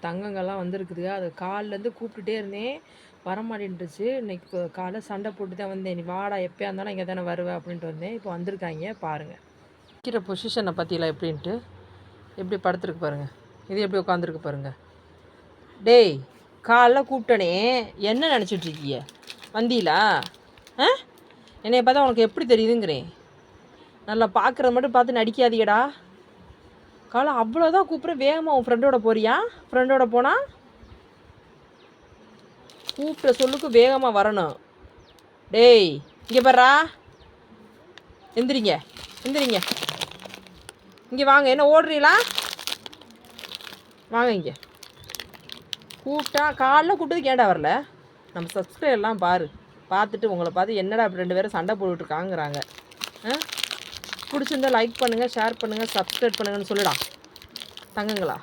தங்கங்கள்லாம் வந்திருக்குதுங்க. அது காலைலேருந்து கூப்பிட்டுட்டே இருந்தேன், வரமாட்டேன்ருச்சு. இன்னைக்கு காலைல சண்டை போட்டு தான் வந்தேன். "நீ வாடா, எப்பயா இருந்தாலும் இங்கே தானே வருவ" அப்படின்ட்டு வந்தேன். இப்போ வந்திருக்காய்ங்க பாருங்கள். நிற்கிற பொசிஷனை பற்றிலாம் எப்படின்ட்டு எப்படி படுத்துருக்கு பாருங்கள். இது எப்படி உட்காந்துருக்கு பாருங்கள். டேய், காலைல கூப்பிட்டனே, என்ன நினச்சிட்ருக்கீங்க? வந்தீங்களா? ஆ, என்னைய பார்த்தா உனக்கு எப்படி தெரியுதுங்கிறேன். நல்லா பார்க்குறது மட்டும் பார்த்து நடிக்காதீங்கடா. காலை அவ்வளோதான் கூப்பிட்றேன், வேகமாக உன் ஃப்ரெண்டோட போறியா? ஃப்ரெண்டோட போனால் கூப்பிட்ட சொல்லுக்கு வேகமாக வரணும். டேய், இங்கே பாரா, எந்திரிங்க எந்திரிங்க, இங்கே வாங்க. என்ன ஓடுறீங்களா? வாங்க இங்கே. கூப்பிட்டா காலைல கூப்பிட்டதுக்கு ஏன்டா வரல? நம்ம சப்ஸ்கிரைபர்லாம் பார்த்துட்டு உங்களை பார்த்து என்னடா அப்படி 2 பேரும் சண்டை போட்டுட்ருக்காங்கிறாங்க. பிடிச்சிருந்தா லைக் பண்ணுங்கள், ஷேர் பண்ணுங்கள், சப்ஸ்கிரைப் பண்ணுங்கன்னு சொல்லிடா தங்கங்களா.